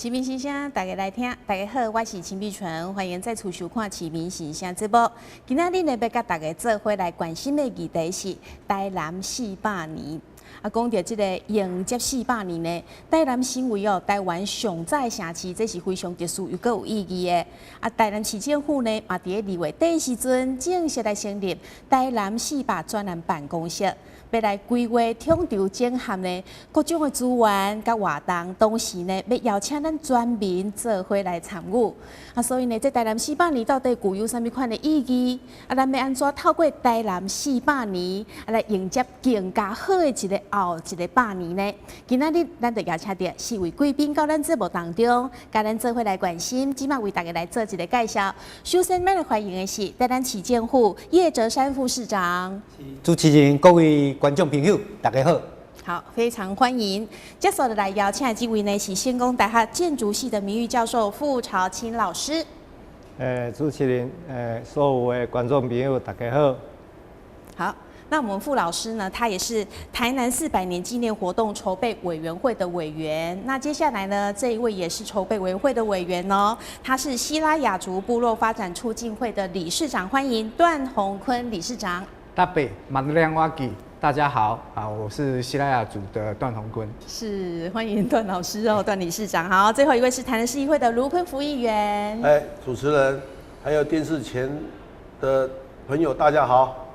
市民新声，大家来听。大家好，我是秦碧纯，欢迎再次收看《市民新声》节目。今仔日呢，要甲大家做伙来关心的议题是台南400年。讲到这个迎接400年呢，台南成为台湾上早的城市，这是非常特殊又阁有意义的。台南市政府呢，也伫2月底时阵正式来成立台南400专案办公室。要来规划统筹整合呢各种的资源甲活动，同时呢要邀请咱全民做伙来参与。所以呢，这台南400年到底具有啥物款的意义？咱要安怎透过台南400年来迎接更加好的一个后一个100年呢？今仔日咱就邀请到4位贵宾到咱节目当中，甲咱做伙来关心，即马为大家来做一个介绍。首先，咱来欢迎的是台南市政府叶哲山副市长。主持人、各位观众朋友，大家好。好，非常欢迎。接下来邀请的这位呢是成功大学建筑系的名誉教授傅朝清老师。主持人，所有的观众朋友，大家好。好，那我们傅老师呢，他也是台南400年纪念活动筹备委员会的委员。那接下来呢，这一位也是筹备委员会的委员哦，他是西拉雅族部落发展促进会的理事长，欢迎段宏坤理事长。大北马德亮瓦吉，大家好我是西拉雅族的段宏坤。是，欢迎段老师哦，段理事长。好，最后一位是台南市议会的卢坤福议员。主持人，还有电视前的朋友，大家好。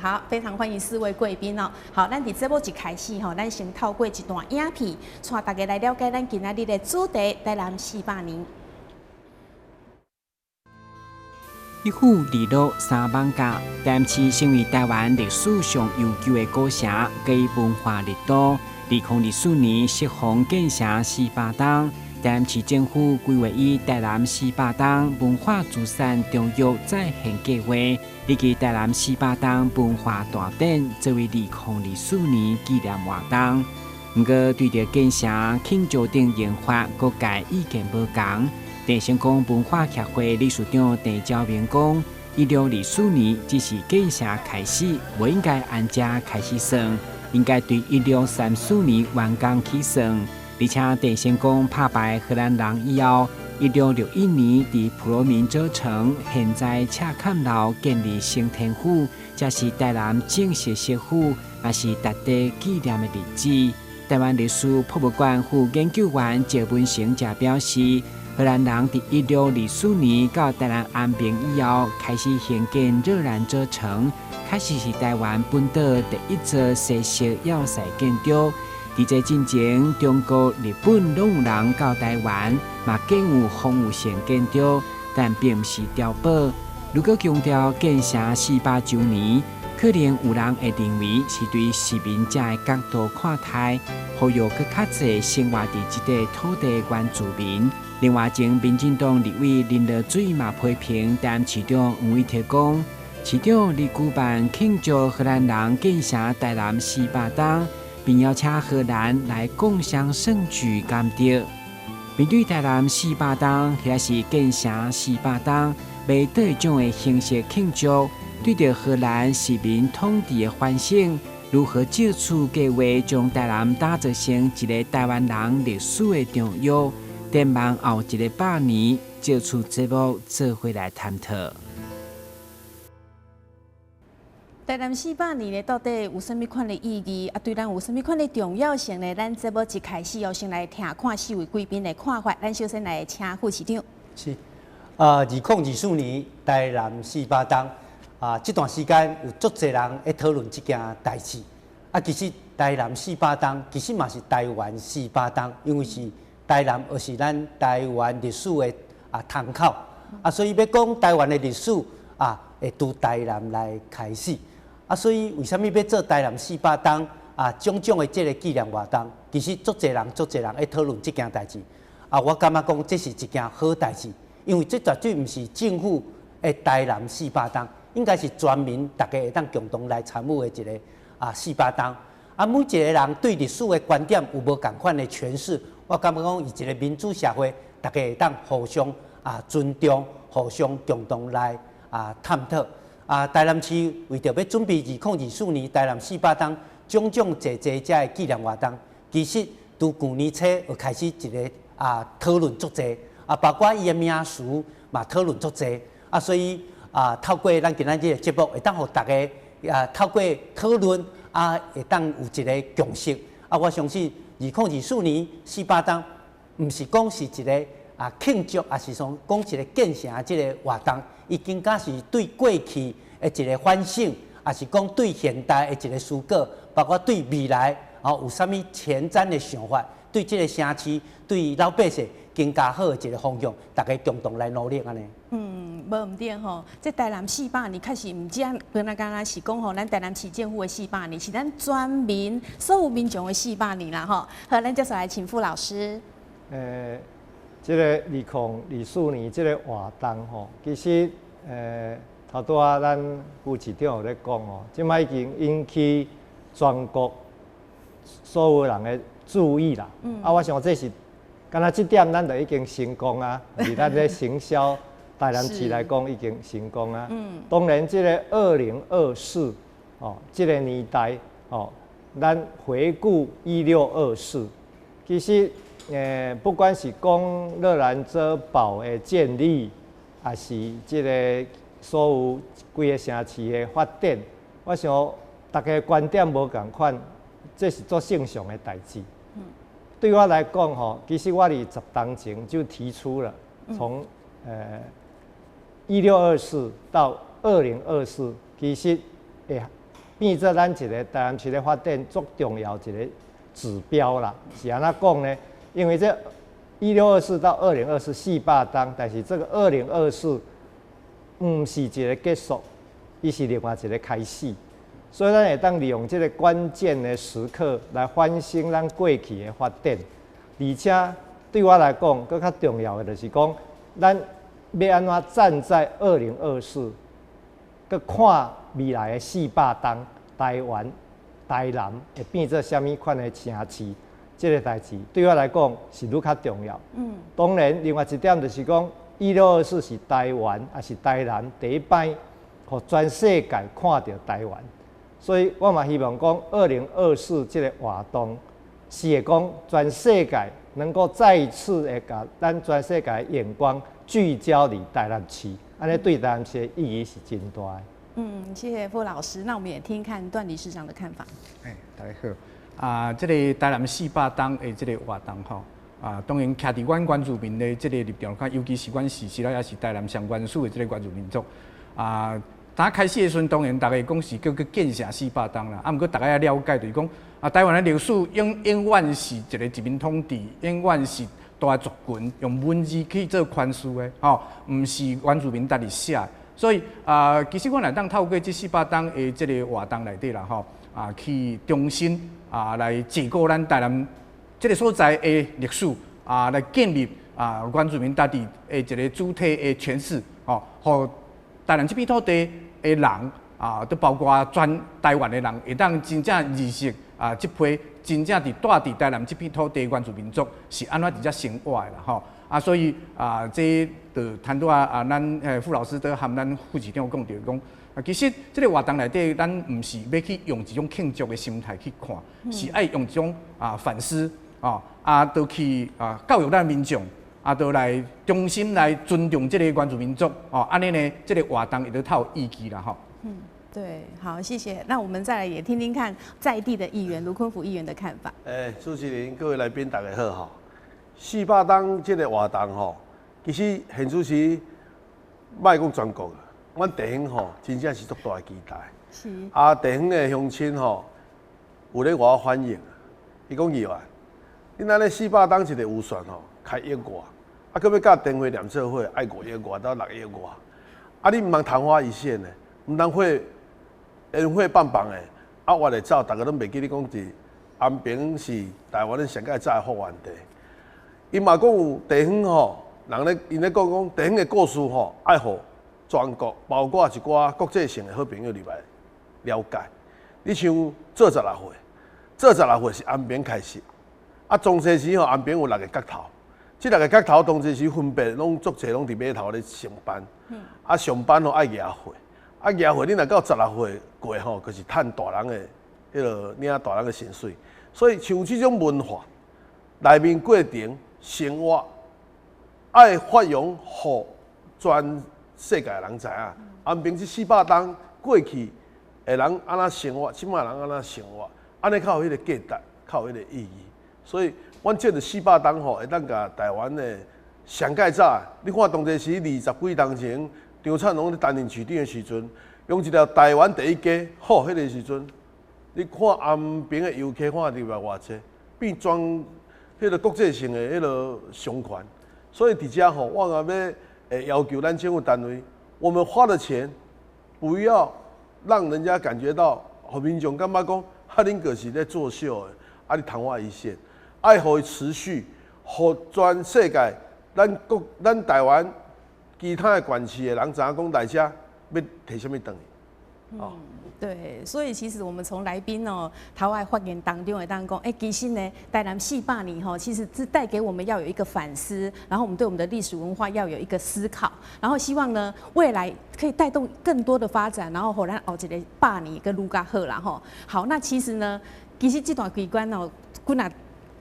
好，非常欢迎4位贵宾哦。好，咱伫节目一开始吼，咱先透过一段影片，带大家来了解咱今仔日的主题——台南400年。一府二路三艋舺，台南市成为台湾历史上悠久的古城，具文化热度。2024年适逢建城400冬，台南市政府规划以台南400冬文化资产重要再现计划，以及台南400冬文化大典作为2024年纪念活动。不过，对着建城庆祝等研发，各界意见无同。台成功文化协会理事长陈昭明讲，1624年只是建城开始，不应该按这开始算，应该对1634年完工起算。而且台成功打败荷兰人以后，1661年伫普罗民州城现在赤坎楼建立升天府，这是台南正式设府，也是值得纪念的日子。台湾历史博物馆副研究员谢文成则表示，荷兰人伫1624年到台南安平以后，开始兴建热兰遮城，开始是台湾本岛第一座西式要塞建筑。伫这之前，中国、日本拢有人到台湾，嘛建有丰富性建筑，但并不是碉堡。如果强调建城400周年，可能有人会认为是对市民者的角度看待，呼吁更较侪生活伫这个土地原住民。另外，前民进党立委林乐水嘛批评台南市长黄伟哲讲，市长伫举办庆祝荷兰人建城台南400冬，并邀请荷兰来共襄盛举甘蔗。面对台南400冬，或是建城400冬，要对种的形式庆祝，对着荷兰市民统治的反省，如何借此计划将台南打造成一个台湾人历史的重要？展望后一个100年，借此节目做伙来探讨。台南400年呢，到底有啥物款的意义？对咱有啥物款的重要性呢？咱节目一开始先来听看4位贵宾的看法。咱首先来请副市长。是，2024年台南400冬这段时间有足侪人在讨论这件代志。其实台南400冬其实嘛是台湾400冬，因为是台南也是咱台湾历史的窗口所以要讲台湾的历史会从台南来开始所以为什么要做台南400冬种种的这个纪念活动？其实足侪人在讨论这件代志我感觉讲这是一件好代志，因为这绝对不是政府的台南400冬，应该是全民大家会当共同来参与的一个400冬啊，每一个人对历史的观点有无共款的诠释。我感觉讲，以一个民主社会，大家会当互相尊重，互相共同来探讨。台南市为着要准备2024年台南400档种种济济遮的纪念活动，其实从去年初就开始一个讨论足济，包括伊的名词嘛讨论足济，所以透过咱今仔日的节目，会当互大家透过讨论会当有一个共识。我相信2024年400档，毋是讲是一个庆祝，也是讲一个建成即个活动，伊更加是对过去的一个反省，也是讲对现代的一个思考，包括对未来有啥物前瞻的想法，对即个城市、对老百姓更加好的一个方向，大家共同来努力安尼。无毋对吼，这台南400年确实毋只本来刚刚是讲吼，咱台南市政府的400年，是咱全民所有民众的400年啦吼。好，咱接下来请傅老师。这个2024年这个活动吼，其实头拄仔咱副市长有咧讲哦，即摆已经引起全国所有人的注意啦。我想这是，敢若这点咱就已经成功啊，伫咱咧行销台南市来讲已经成功啊。当然，这个2024哦，这个年代哦，咱回顾1624，其实不管是讲热兰遮堡的建立，还是这个所有规个城市的发展，我想大家观点无共款，这是做正常的代志。对我来讲吼，其实我伫10当前就提出了，从1624到2024，其实会变做咱一个台南市的发展足重要一个指标啦。是安怎讲呢？因为这1624到2024 400档，但是这个2024唔是一个结束，伊是另外一个开始。所以咱会当利用这个关键的时刻来反省咱过去的发展，而且对我来讲，更较重要的就是讲，咱要安怎站在2024，佮看未来的400档台湾、台南会变做什么款的城市，这个代志对我来讲是愈较重要。当然，另外一点就是讲，1624是台湾还是台南第一摆，互全世界看到台湾。所以我嘛希望讲，2024这个活动是会讲全世界能够再一次会把咱全世界的眼光聚焦伫台南市，安尼对台南市的意义是真大的。谢谢傅老师。那我们也听看段理事长的看法。大家好。这个台南400档的这个活动吼，当然徛伫阮原住民的这个立场看，尤其是阮市也是台南上原始的这个原住民族当开始的时阵，当然大家讲是叫建成400档啦，毋过大家要了解就是讲台湾的历史永远是一个殖民统治，永远是大族群用文字去做诠释的，毋是原住民家己写。所以其实阮来当透过这400档的这个活动内底啦，去重新来解构咱台南这个所在的历史来建立原住民家己的一个主体的诠释，互台南这片土地的人都包括全台湾的人，会当真正认识这批真正伫住伫台南这片土地的原住民族是安怎伫遮生活的啦，所以这就谈到咱傅老师都和咱副市长讲着讲，其实这个活动内底，咱毋是要去用一种庆祝的心态去看，是爱用一种反思都去教育咱民众。都来重新来尊重这个原住民族安尼呢，这个活动也都较有意义啦对，好，谢谢。那我们再来也听听看在地的议员卢坤福议员的看法。主持人、各位来宾，大家好400档这个活动其实现主持莫讲全国，阮地方真正是足大的期待。是地方的乡亲有咧我欢迎，伊讲议员，恁安尼400档一个预算开1亿外，佮要甲电话连做伙爱5亿外到6亿外，你毋通昙花一现的，毋通烟火棒棒的，我来走，大家拢袂记你讲是安平是台湾的上界早的发源地。伊嘛讲有地方人咧因咧讲地方的故事爱互全国，包括一寡国际性的好朋友入来了解。你像做16岁，做16岁是安平开始，啊，中西时吼安平有6个角头，这6个角头当时时分别拢足侪拢伫码头咧上班，啊上班吼爱举岁，啊举岁你若到16岁过吼，就是趁大人的迄落领大人的薪水，所以像这种文化内面过程生活，爱发扬互全世界的人知影，安平这400档过去的人安怎生活，即摆人安怎生活，安尼较有迄个价值，较有迄个意义。所以，阮这个400档吼，会当甲台湾的上届早，你看当时时20几年前，张灿龙咧担任市长的时阵，用一条台湾第一街，吼，迄个时阵，你看安平的游客看入来偌济，变全迄个国际性的迄个商圈。所以伫遮吼，我也要要求咱政府单位，我们花的钱不要让人家感觉到，互民众感觉讲，恁就是咧作秀的，啊，你昙花一现，爱互伊持续，互全世界，咱台湾其他的县市的人知影讲来遮要摕什么东西，哦。对，所以其实我们从来宾台外发言当中会当讲，其实呢，台南400年其实是带给我们要有一个反思，然后我们对我们的历史文化要有一个思考，然后希望呢未来可以带动更多的发展，然后互咱后一个100年更愈加好啦吼。好，那其实呢，其实这段期间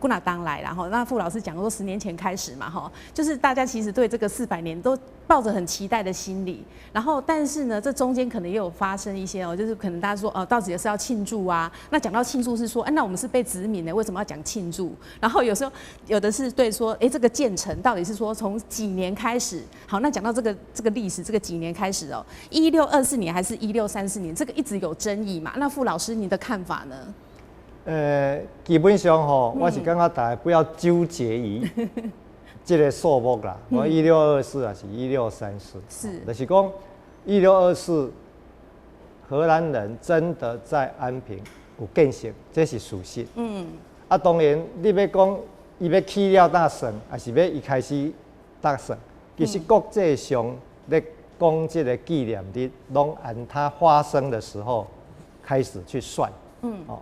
顾哪当来啦哈，那傅老师讲说10年前开始嘛哈，就是大家其实对这个400年都抱着很期待的心理，然后但是呢，这中间可能也有发生一些就是可能大家说到底是要庆祝啊，那讲到庆祝是说，那我们是被殖民的，为什么要讲庆祝？然后有时候有的是对说，这个建成到底是说从几年开始？好，那讲到这个历史，这个几年开始1624年还是1634年？这个一直有争议嘛？那傅老师你的看法呢？基本上吼，我是感觉大家不要纠结于这个数目啦。我1624还是1634，是，就是讲1624，荷兰人真的在安平有建设，这是事实。当然你要讲伊要起了大算，还是要一开始大算，其实国际上咧讲这个纪念日，拢按它发生的时候开始去算。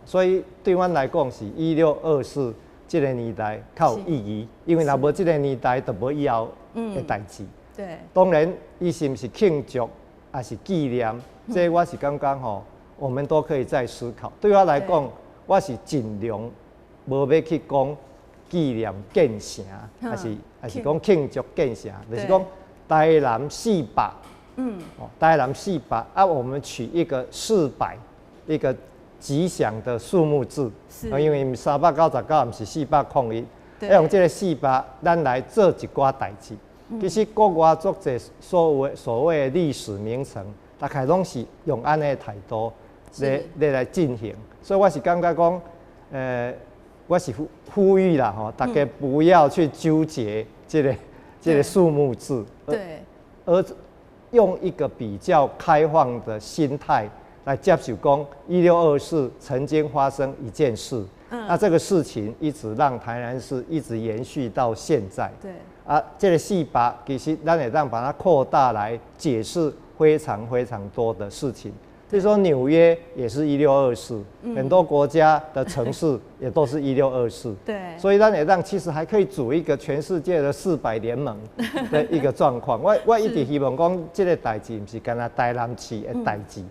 所以对阮来讲是1624这个年代较有意义，因为若无这个年代，就无以后的代志。对，当然，伊是毋是庆祝，还是纪念，这我是感觉吼，我们都可以再思考。对我来讲，我是尽量无要去讲纪念建城，还是讲庆祝建城，就是讲台南400，台南400啊，我们取一个400，一个吉祥的数目字，因为399毋是401，要用这个400，咱来做一寡代志。其实国外足侪所谓的历史名城，大概拢是用安尼的态度来进行。所以我是感觉讲，我是呼吁啦吼，大家不要去纠结这个数目字，对，而用一个比较开放的心态。来接受讲1624曾经发生一件事，那这个事情一直让台南市一直延续到现在。对啊，这个400其实咱也让把它扩大来解释非常非常多的事情。所以说纽约也是1624，很多国家的城市也都是1624。对，所以咱也让其实还可以组一个全世界的400联盟的一个状况。我一直希望讲这个代志不是干那台南市的代志。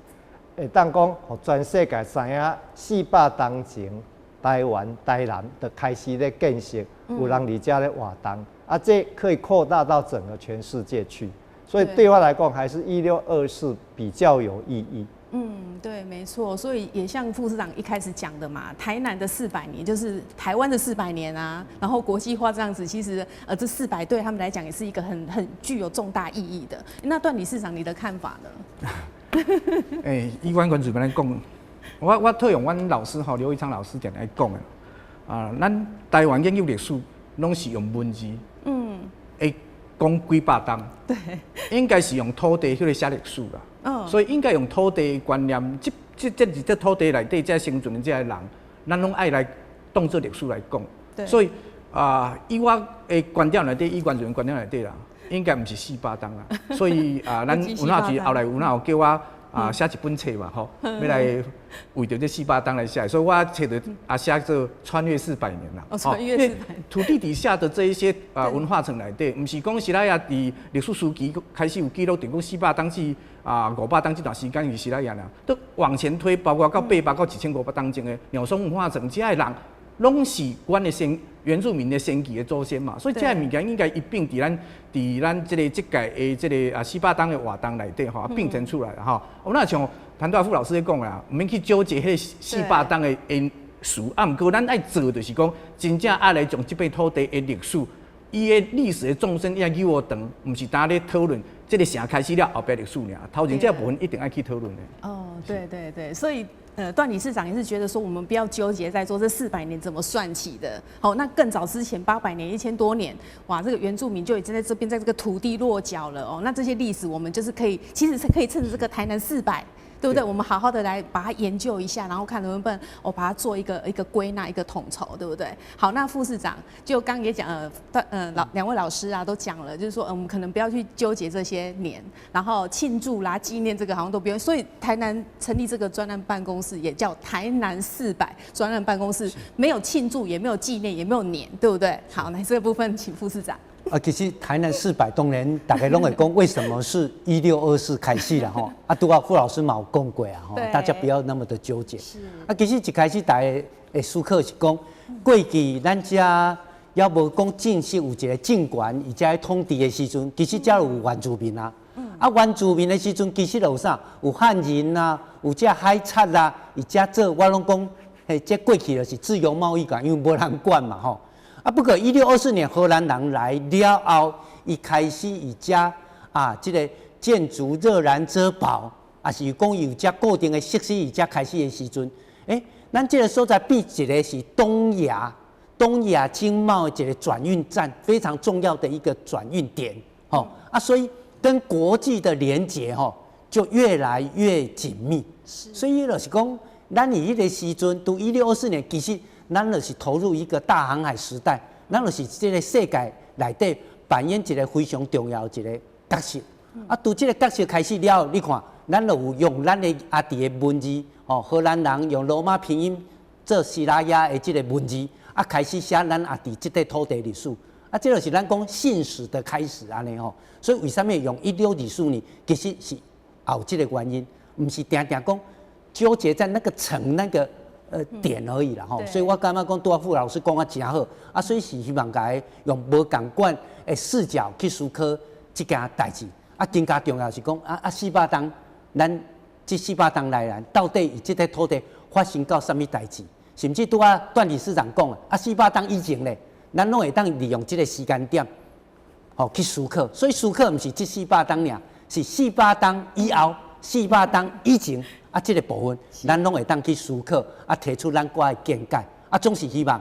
会当讲，互全世界知影400年前台湾台南的开始咧建设，有人伫遮咧活动，这可以扩大到整个全世界去。所以对我来讲，还是1624比较有意义。对，没错。所以也像副市长一开始讲的嘛，台南的400年就是台湾的400年啊，然后国际化这样子，其实这400对他们来讲也是一个很具有重大意义的。那段理事长你的看法呢？以阮原住民来讲，我套用阮老师刘一昌老师常来讲的，咱台湾研究历史拢是用文字，会讲几百档，对，应该是用土地去写历史啦，所以应该用土地观念，这土地内底这生存的这些人，咱拢爱来当作历史来讲，所以以我的观点内底，以原住民观点内底啦。应该唔是400档啦，所以咱文化局后来有叫我写一本册嘛，吼，要来为着这400当来写，所以我写的写做穿越400年啦。哦，穿越400年。土地底下的这一些文化层内底，唔是讲希腊雅伫历史书期开始有记录，定讲400当至500当这段时间是希腊雅啦，都往前推，包括到800到1500当前的鸟松文化层，这些人拢是阮的原住民的先期的祖先嘛，所以这个物件应该一并伫咱这届的这个400当的活动内底吼并成出来了吼。那像谭大富老师咧讲啦，唔免去纠结迄400当的因素，啊，毋过咱爱做就是讲，真正爱来将这片土地的历史，伊的历史的纵深要给我长，唔是单咧讨论这个城开始了后边历史尔，头前这部分一定爱去讨论的。哦，对对对，所以。段理事长也是觉得说，我们不要纠结在说这400年怎么算起的。好，那更早之前800年、1000多年，哇，这个原住民就已经在这边，在这个土地落脚了哦。那这些历史，我们就是可以，其实是可以趁着这个台南400。对不对？我们好好的来把它研究一下，然后看能不能把它做一个归纳、一个统筹，对不对？好，那副市长就刚也讲两位老师啊都讲了，就是说我们可能不要去纠结这些年，然后庆祝啦、纪念这个好像都不用。所以台南成立这个专案办公室，也叫台南400专案办公室，没有庆祝，也没有纪念，也没有年，对不对？好，那这个部分请副市长。其实台南400当然大家拢会讲，为什么是1624开始啦吼？拄好傅老师嘛有讲过啊吼，大家不要那么的纠结。是。其实一开始大家的思考是讲，过去咱遮要无讲正式有一个政权，而且统治的时阵，其实遮有原住民啊。原住民的时阵，其实有啥？有汉人啊，有遮海贼啦，而且做我拢讲，这过去就是自由贸易港，因为无人管嘛吼。不过1624年荷兰人来了后，伊开始以遮这个建筑热然遮堡，也是讲有遮固定的设施，以遮开始的时阵，咱这个所在变一个是东亚经贸的一个转运站，非常重要的一个转运点，所以跟国际的连结就越来越紧密。所以就是讲，咱以迄个时阵，到1624年，其实。咱就是投入一个大航海时代，咱就是这个世界内底扮演一个非常重要的一个角色。从这个角色开始了，你看，咱就有用咱的阿弟的文字，荷兰人用罗马拼音做希腊雅的这个文字，开始写咱阿弟这块土地历史。这就是咱讲信史的开始安尼吼。所以为什么用1624年，其实是有这个原因，不是定定讲纠结在那个城那个。点而已啦吼，所以我感觉讲杜阿富老师讲啊真好，所以是希望家用无共款的视角去思考这件代志。更加重要是讲400当，咱这400当来人到底以这块土地发生到什么代志？甚至拄段理事长讲400当以前咧，咱拢会当利用这个时间点，去思考。所以思考不是这400当尔，是400当以后、400当以前。这个部分，咱拢会当去思考，提出咱个的见解，总是希望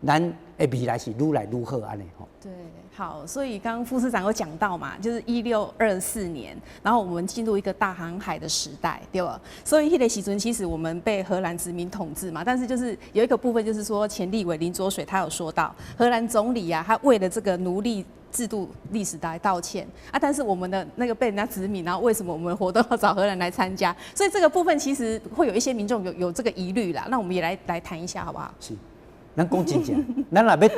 咱的未来是愈来愈好安尼吼。对，好，所以刚刚副市长有讲到嘛，就是1624年，然后我们进入一个大航海的时代，对吧？所以迄个时阵，其实我们被荷兰殖民统治嘛，但是就是有一个部分，就是说前立委林濁水他有说到，荷兰总理啊，他为了这个奴隶制度历史来道歉但是我们的那个被人家殖民，然后为什么我们活动要找荷兰来参加？所以这个部分其实会有一些民众有这个疑虑啦。那我们也来谈一下好不好？是，咱讲真正，咱若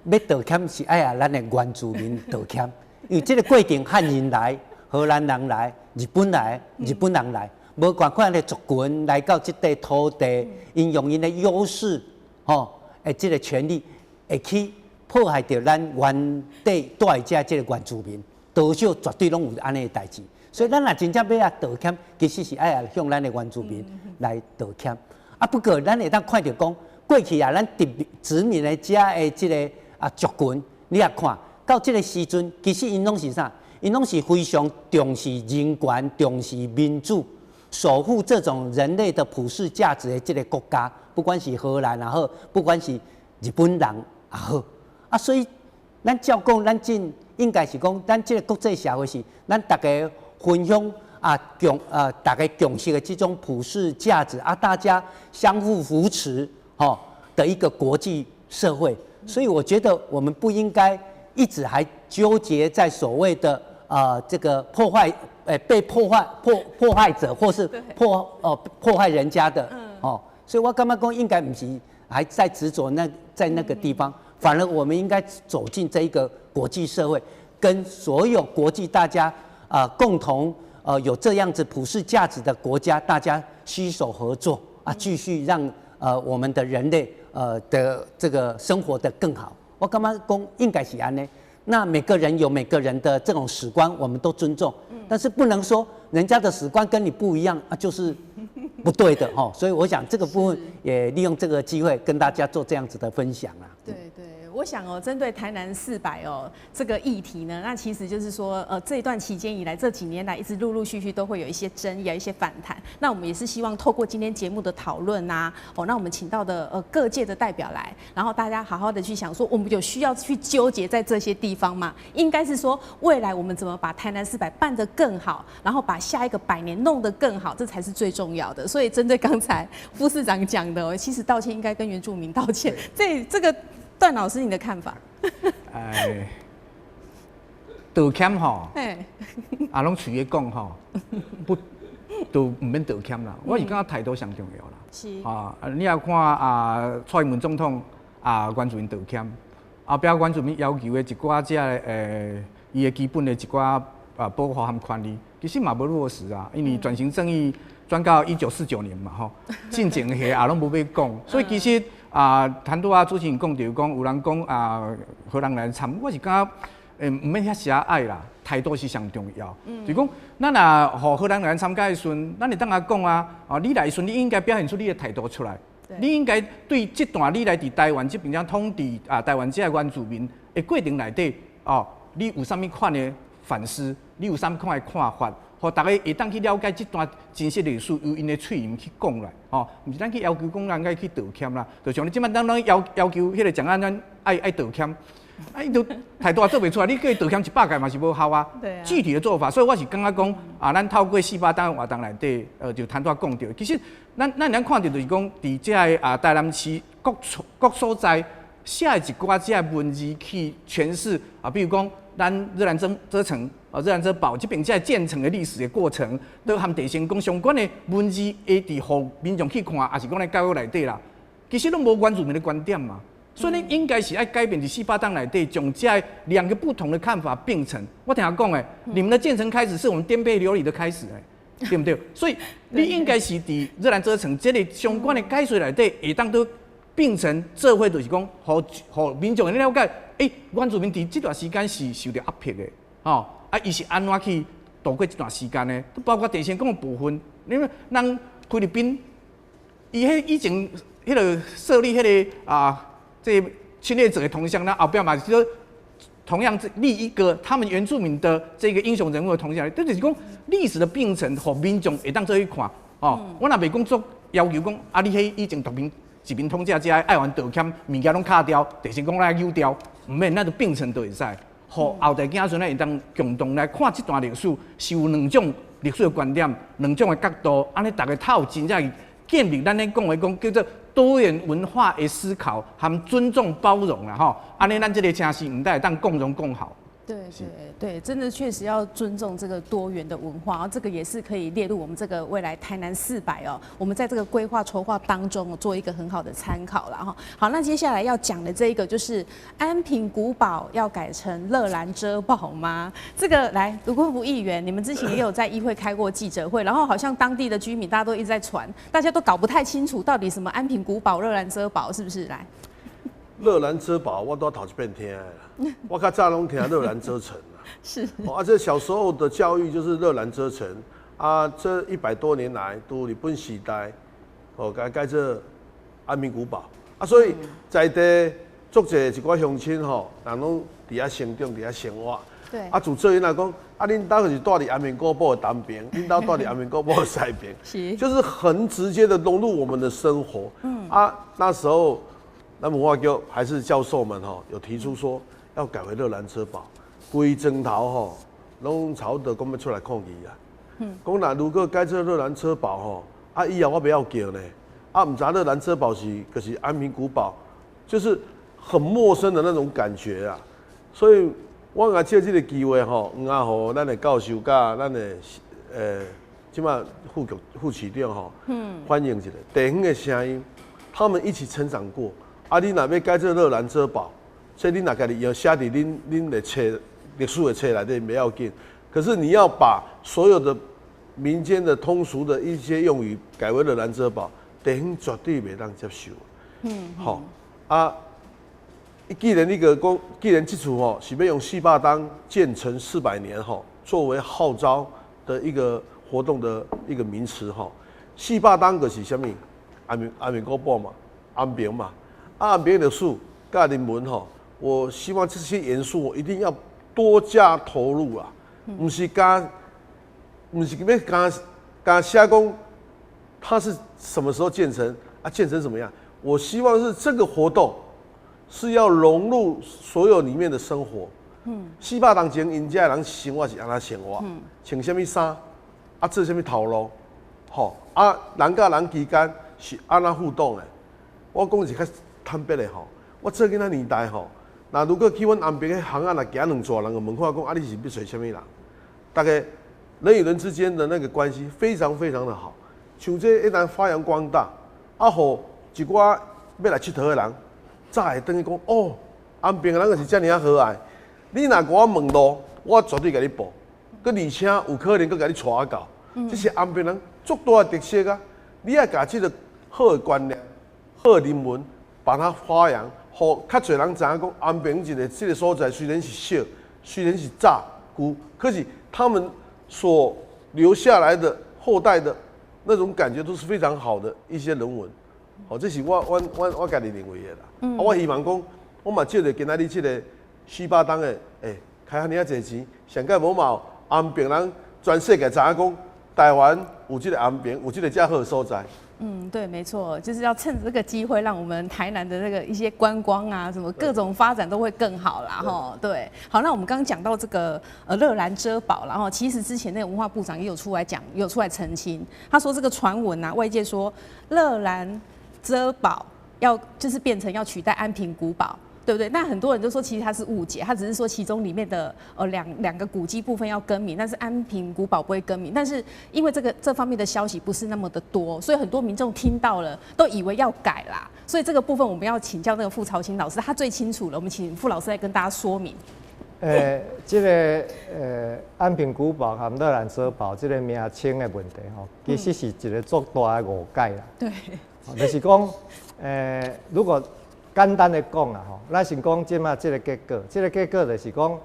要道歉是爱咱的原住民道歉，因为这个过程汉人来、荷兰人来、日本人来，无管款的族群来到这块土地，因用因的优势，这个权利会去。破坏到咱原地带这个原住民，多少绝对拢有安尼的代志。所以咱若真正要道歉，其实是爱向咱的原住民来道歉。不过咱会当看到讲，过去咱殖民的这个族群，你也看到这个时阵，其实因拢是啥？因拢是非常重视人权、重视民主、守护这种人类的普世价值的这个国家，不管是荷兰也好，不管是日本人也好。所以咱照讲，咱应该是讲，咱这个国际社会是咱大家分享大家共识的这种普世价值大家相互扶持的一个国际社会。所以我觉得我们不应该一直还纠结在所谓的这个破坏被破坏者或是破坏人家的哦，所以我感觉讲应该不是还在执着在那个地方，反而我们应该走进这一个国际社会，跟所有国际大家共同有这样子普世价值的国家，大家携手合作啊，继续让我们的人类的这个生活得更好。我感觉讲应该是安呢。那每个人有每个人的这种史观，我们都尊重，但是不能说人家的史观跟你不一样啊，就是不对的哈。所以我想这个部分也利用这个机会跟大家做这样子的分享啊。对对。我想哦，针对台南400哦这个议题呢，那其实就是说，这一段期间以来，这几年来一直陆陆续续都会有一些争议，一些反弹。那我们也是希望透过今天节目的讨论啊，那我们请到的各界的代表来，然后大家好好的去想说，我们有需要去纠结在这些地方吗？应该是说，未来我们怎么把台南400办得更好，然后把下一个100年弄得更好，这才是最重要的。所以针对刚才副市长讲的，其实道歉应该跟原住民道歉。这个。段老师，你的看法？道歉吼，拢随伊讲吼，不都唔免道歉啦。我是感觉态度上重要啦。是你也看蔡英文总统原住民道歉，后壁原住民要求的一寡伊的基本的一寡保护和权利，其实嘛无落实啊。因为转型正义转到1949年嘛吼，进前下拢无要讲，所以其实。谈到主持人讲着讲，有人讲荷人来参，我是感觉唔免遐狭隘啦，态度是上重要。就是讲，咱若互荷人来参加的时阵，咱会当下讲你来的时阵，你应该表现出你的态度出来。你应该对这段你来伫台湾这边将统治台湾这原住民的过程内底你有啥物款的反思？你有啥物款的看法？互大家会当去了解这段真实历史，由因的嘴言去讲来，毋是咱去要求讲人家去道歉啦。就像你即摆咱要求迄个蒋安咱爱道歉，伊就态度也做袂出来，你叫伊道歉100届嘛是无效啊。具体的做法，所以我是感觉讲咱透过48档活动内底，就谈到讲到，其实咱看到就是讲，伫这台南市各所在写一寡这文字去诠释比如讲咱热兰遮城。热兰遮堡这边在建成的历史的过程，都和地形讲相关的文字，会伫互民众去看，也是讲在教育内底啦。其实拢无原住民的观点嘛，所以你应该是要改变伫48档内底，将这2个不同的看法并存。我听讲你们的建成开始是我们颠沛流离的开始对不对？所以你应该是伫热兰遮城这个相关的解说内底，会当都并存做伙，就是讲，互民众了解，原住民伫这段时间是受到压迫的，伊是安怎去度过这段时间呢？都包括地形讲的部分，因为咱菲律宾，伊以前迄个设立迄个这侵略者的铜像，那后壁嘛就同样立一个他们原住民的这个英雄人物的铜像，就是讲历史的并存，互民众会当做去看。我若袂讲做要求讲，你迄以前殖民统治者爱玩道歉，物件拢卡掉，地形讲来扭掉，毋免那就并存就会使。互后代囝孙会当共同来看这段历史，是有2种历史的观点，2种的角度，安尼大家较有真正建立咱咧讲的讲叫做多元文化的思考和尊重包容啦安尼咱这个城市唔但当共荣共好。对，真的确实要尊重这个多元的文化，这个也是可以列入我们这个未来台南400我们在这个规划筹划当中做一个很好的参考了好，那接下来要讲的这一个就是安平古堡要改成乐兰遮堡吗？这个来卢坤福议员，你们之前也有在议会开过记者会，然后好像当地的居民大家都一直在传，大家都搞不太清楚到底什么安平古堡、乐兰遮堡是不是？来。乐兰遮堡，我都头一遍听啦。我较早拢听乐兰遮城啦。是。这小时候的教育就是乐兰遮城这100多年来，都日本时代改这安平古堡所以在地足侪一寡乡亲人拢伫遐生长，伫遐生活。对。主持人来讲，恁兜就是住伫安平古堡的东边，恁兜住伫安平古堡的西边，是。就是很直接的融入我们的生活。那时候。那文化局还是教授们有提出说要改回乐兰遮堡，规整头拢朝着讲要出来抗议讲那如果改这乐兰遮堡以后我不要叫呢唔知乐兰遮堡就是安平古堡，就是很陌生的那种感觉所以我也借这个机会吼，也互咱的教授甲咱的即马副市长吼，欢迎一下地方的声音，他们一起成长过。啊，你若要改做乐兰遮保，所以你若家己要写伫恁的册历史的册内底不要紧，可是你要把所有的民间的通俗的一些用语改为乐兰遮保，地方绝对袂当接受。好啊。既然既然这处吼是要用四百当建成400年吼作为号召的一个活动的一个名词吼，四百当就是什么？安平古堡嘛，安平嘛，安平的树甲人文吼，我希望这些元素一定要多加投入啊，不是要加写讲它是什么时候建成啊？建成怎么样？我希望是这个活动。是要融入所有里面的生活。400当前，因家人生活是安怎生活？穿什么衫？啊，做什么头路？吼啊，人甲人之间是安怎互动的？我讲是较坦白的吼，我做囡仔年代吼，那如果去阮安平的巷仔，若行两撮人，就问看讲啊，你是要找什么人？大概人与人之间的那个关系非常非常的好，像这一旦发扬光大，啊，互一寡要来佚佗的人。才会等于讲哦，安平的人就是遮尔啊和蔼。你若甲我问路，我绝对甲你报，佮而且有可能佮甲你带到。这是安平人足大的特色啊！你要甲这个好的观念、好的人文，把它发扬，互较侪人知影讲安平这个所在虽然是小，虽然是早古，可是他们所留下来的后代的那种感觉都是非常好的一些人文。这是我家己认为的啦。我希望讲，我嘛借着今仔日这个400当的，开遐尔济钱，上届无嘛安平人全世界知影讲，台湾有这个安平，有这个遮好的所在。对，没错，就是要趁这个机会，让我们台南的那个一些观光啊，什么各种发展都会更好啦，吼。对，好，那我们刚刚讲到这个乐兰遮保，然后其实之前那个文化部长也有出来讲，也有出来澄清，他说这个传闻啊，外界说乐兰遮保要就是变成要取代安平古堡，对不对？那很多人都说其实它是误解，它只是说其中里面的两个古迹部分要更名，但是安平古堡不会更名。但是因为这方面的消息不是那么的多，所以很多民众听到了都以为要改啦。所以这个部分我们要请教那个傅朝清老师，他最清楚了。我们请傅老师来跟大家说明。这个安平古堡和乐兰遮保这个名称的问题吼，其实是一个足大的误解啦。对。就是讲，如果简单的讲啦吼，咱先讲即马这个结果，这个结果就是讲，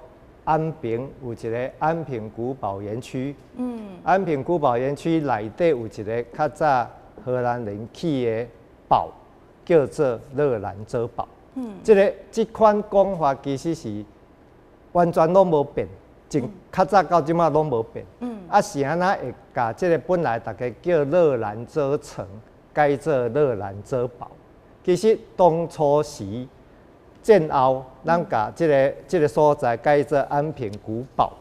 安平有一个安平古堡园区，安平古堡园区内底有一个较早荷兰人起的堡，叫做乐兰遮堡。这款讲法其实是完全拢无变，从较早到即马拢无变。是安那会甲这个本来大家叫乐兰遮城。改做乐兰遮保，其实当初时战后，咱甲这个所在改做安平古堡，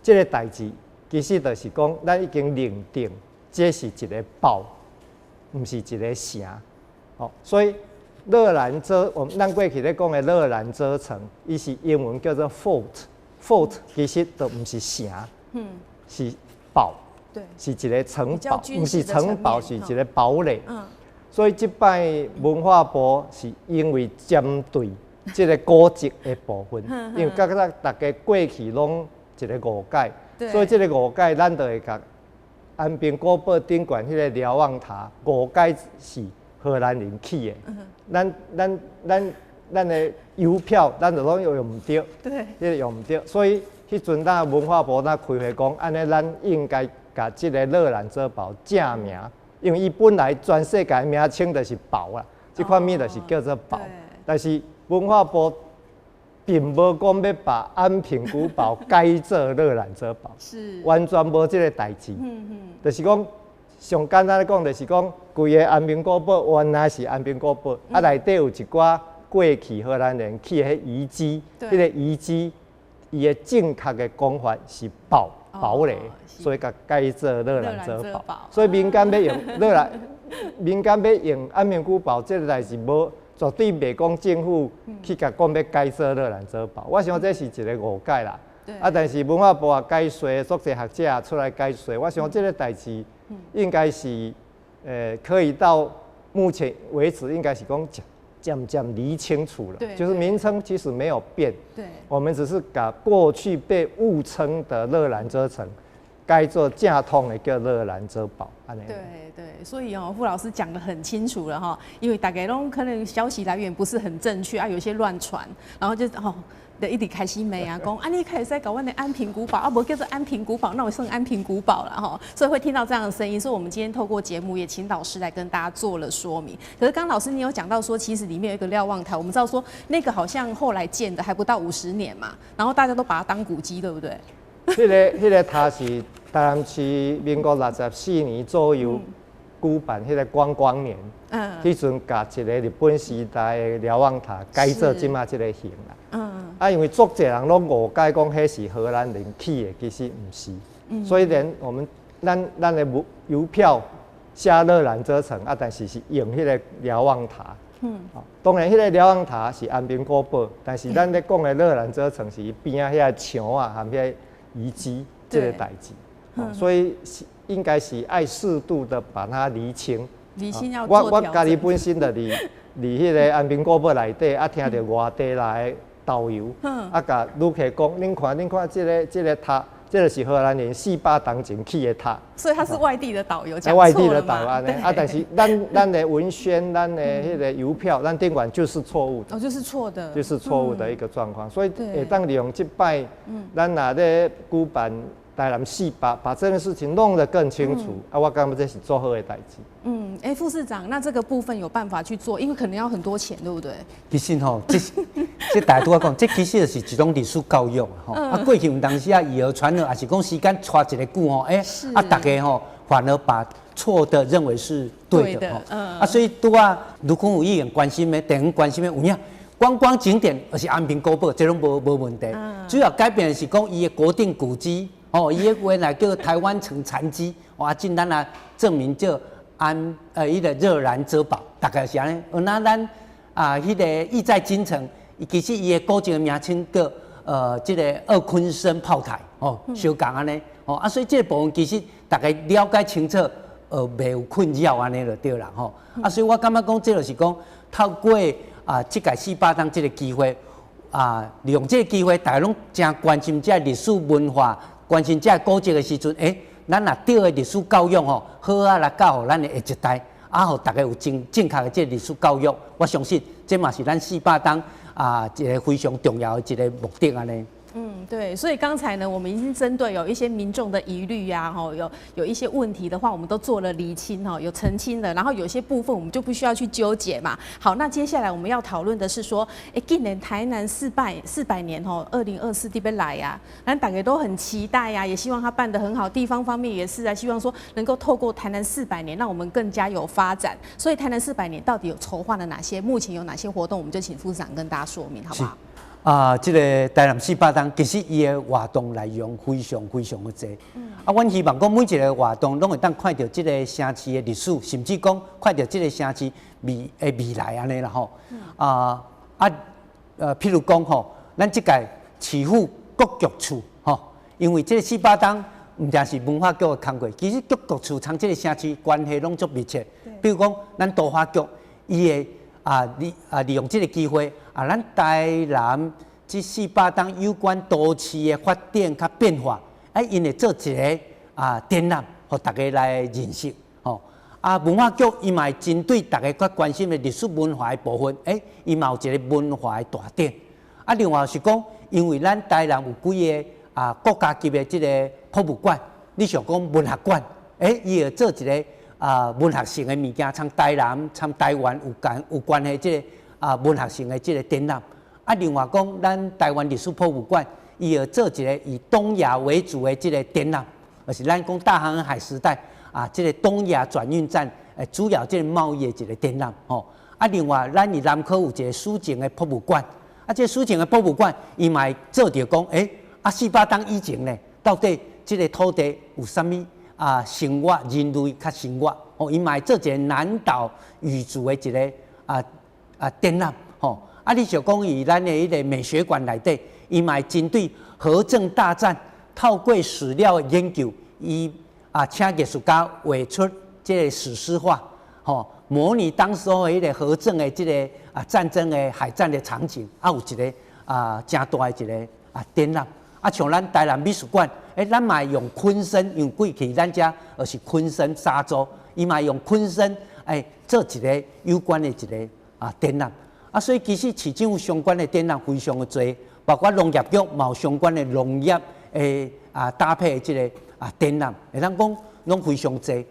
这个代志其实就是讲，咱已经认定这是一个堡，唔是一个城。所以乐兰遮，咱过去咧讲的乐兰遮城，伊是英文叫做 fort，fort 其实都唔是城，是堡。是一个城堡，不是城堡，是一个堡垒。所以这摆文化部是因为针对这个古迹的部分，因为大家过去拢一个误解，所以这个误解咱就会甲安平古堡顶悬迄个瞭望塔误解是荷兰人起的。咱的邮票，咱就拢用唔对，迄个用唔对，所以迄阵咱文化部咱开会讲，安尼咱应该。甲这个乐兰遮保正名，因为伊本来全世界名称就是堡啦，这款物就是叫做堡。但是文化部并无讲要把安平古堡改做乐兰遮保，是完全无这个代志。就是讲上简单来讲，就是讲规个安平古堡原来是安平古堡，内底有一寡过去荷兰人起的遗迹，迄个遗迹伊的正确的讲法是堡。堡垒，所以甲改做乐兰遮保。所以民间要用乐兰，民间要用安平古堡，这个代志无绝对袂讲政府去甲讲要改做热兰遮堡。我想这是一个误解啦。但是文化部也解说，足侪学者出来解说，我想这个代志应该是可以到目前为止，应该是讲渐渐理清楚了。就是名称其实没有变，我们只是把过去被误称的热兰遮城改做正统的叫热兰遮堡。对，所以傅老师讲得很清楚了哈，因为大家都可能消息来源不是很正确啊，有些乱传，然后就一直开始骂啊，讲啊你开始在搞我的安平古堡啊，不叫做安平古堡，那我算安平古堡了哈，所以会听到这样的声音。所以我们今天透过节目也请老师来跟大家做了说明。可是刚刚老师你有讲到说，其实里面有一个瞭望台，我们知道说那个好像后来建的还不到50年嘛，然后大家都把它当古迹，对不对？迄个塔是台南市民国64年左右举办迄个观光年，迄阵甲一个日本时代的瞭望塔改做即马即个型啦。因为足侪人拢误解讲迄是荷兰人起的，其实毋是。所以连我们咱的邮票写热兰遮城但是用迄个瞭望塔。当然，迄个瞭望塔是安平古堡，但是咱咧讲的热兰遮城是边啊遐墙和遐遗迹这个代志。所以应该是爱适度的把它厘清。厘清要做我家己本身的伫迄个安平古堡内底听到外地来的导游甲旅客讲，恁看这个塔，这个是荷兰人400当前起的塔。所以他是外地的导游，讲错了嘛。外地的导游安尼但是咱的文宣、咱的迄个邮票、咱电管就是错误的。就是错的。就是错误的一个状况，所以会当利用这摆，咱若咧举办台南400，把这件事情弄得更清楚我感觉这是做好的代志。副市长，那这个部分有办法去做，因为可能要很多钱，对不对？其实这大家都讲，这其实是一种历史教育过去有当时以讹传讹，也是讲时间拖一个久大家反而把错的认为是对的所以拄如果有议员关心的、地方关心的，有影观光景点，而是安平古堡，这拢无问题。主要改变的是讲伊的国定古迹。伊个原来叫台湾城残基，进咱证明叫迄个热兰遮堡，大概是安尼。那咱迄个意在京城，其实伊个古迹的名称叫这个二坤生炮台小港安尼所以这个部分其实大家了解清楚，袂有困扰安尼就对啦所以我感觉讲，这就是讲透过这届400当这个机会利用这个机会，大家拢真关心这历史文化。关心这古迹的时阵，咱若对的历史教育好来教咱的下一代，互大家有正确的这历史教育，我相信这嘛是咱400当一个非常重要的一个目的安尼。对，所以刚才呢，我们已经针对有一些民众的疑虑有一些问题的话，我们都做了厘清有澄清的，然后有些部分我们就不需要去纠结嘛。好，那接下来我们要讨论的是说，今年台南400年2024这边来呀，咱大家都很期待呀，也希望它办得很好，地方方面也是希望说能够透过台南400年，让我们更加有发展。所以台南400年到底有筹划了哪些？目前有哪些活动？我们就请副市长跟大家说明，好不好？这个台南400当，其实伊的活动内容非常的多。阮希望讲每一个活动，拢会当看到这个城市的历史，甚至讲看到这个城市未来安尼啦譬如讲咱这届市府各局处因为这个400当唔仅是文化局的工作，其实各局处参这个城市关系拢足密切。比如讲，咱都发局，伊会利用这个机会咱台南这400当有关都市的发展甲变化，因会做一个展览，互大家来认识文化局伊嘛会针对大家较关心的历史文化的部分，伊嘛有一个文化的大展。另外是讲，因为咱台南有几个国家级的这个博物馆，你想讲文学馆，伊会做一个文学性的物件，像台南、像台湾有关系这个文学性的这个展览。另外讲，咱台湾历史博物馆，伊会做一个以东亚为主的这个展览，就是咱讲大航海时代这个东亚转运站主要这个贸易的一个展览另外，咱伫南科有一个史前的博物馆，这个史前的博物馆，伊嘛会做着讲400当以前呢，到底这个土地有啥物生活人类较生活伊嘛会做一个南岛语族的一个展览吼。啊，你就讲以咱的迄个美学馆内底，伊嘛针对核政大战，透过史料研究，伊请艺术家画出这个史诗化，吼，模拟当时候迄个核政的这个战争的海战的场景，有一个真大的一个展览。像咱台南美术馆，咱嘛用昆生，因为过去咱遮是昆生沙洲，伊嘛用昆生做一个有关的一个展览。所以其实市政府相关的展览非常的多，包括农业局嘛有相关的农业的搭配的这个展览，会当讲拢非常多。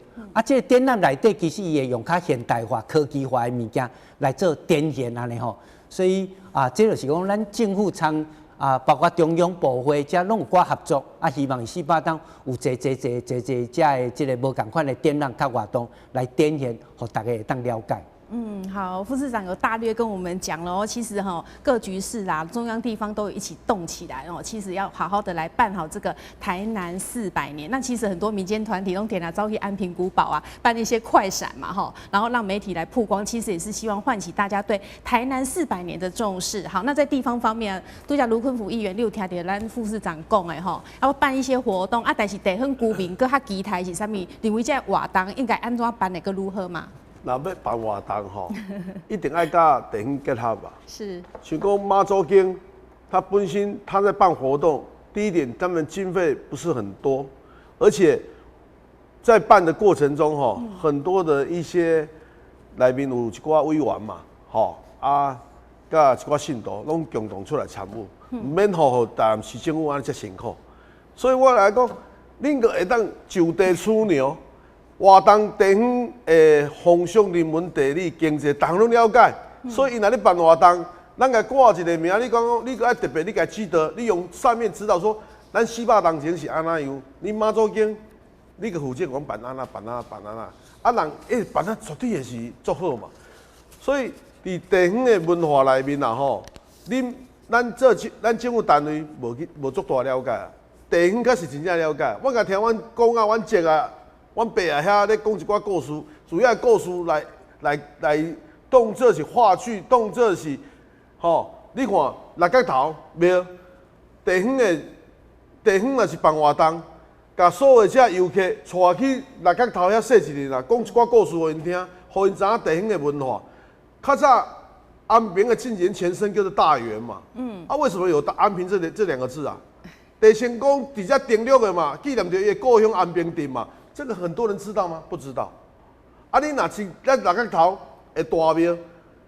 这个展览内底其实伊会用较现代化、科技化的物件来做展现安尼吼。所以这就是讲咱政府参包括中央部会，遮拢有寡合作希望四八党有这遮的这个无共款的展览较活动来展现，互大家会当了解。好，副市长有大略跟我们讲了哦，其实各局市啦、中央地方都有一起动起来哦，其实要好好的来办好这个台南400年。那其实很多民间团体都点了招去安平古堡办一些快闪嘛然后让媒体来曝光，其实也是希望唤起大家对台南400年的重视。好，那在地方方面，拄则卢坤福议员你有听到咱副市长讲的要办一些活动但是地方居民搁较期待是啥物？认为这活动应该安怎办的搁如何嘛？若要办活动一定爱甲地方结合吧。是。像讲妈祖经，它本身它在办活动，第一点，他们经费不是很多，而且在办的过程中很多的一些内面有一寡委员嘛，甲一寡信徒拢共同出来参与，免互台南市政府安尼遮辛苦。所以我来讲，恁个会当就地取鸟。活动地方的风俗、人文、地理、经济，大家拢了解。所以，因若你办活动，咱甲挂一个名，你讲你个爱特别，你甲记得，你用上面指导说，咱400当前是安那样，你妈祖经，你个负责讲办安那。人办啊绝对也是足好嘛。所以，伫地方的文化内面咱政府单位无足大了解，地方才是真正了解。我甲听阮公阮姐阮爸遐咧讲一寡故事，主要故事来当做是话剧，当做是你看六角头庙，地方若是办活动，甲所有遮游客带去六角头遐说一日啦，讲一寡故事互因听，互因知影地方的文化。较早安平的进前前身叫做大园嘛，为什么有安平这两个字啊？地仙公伫遮登陆的嘛，纪念着伊的故乡安平镇嘛。这个很多人知道吗？不知道。你若是咱六角头的大庙，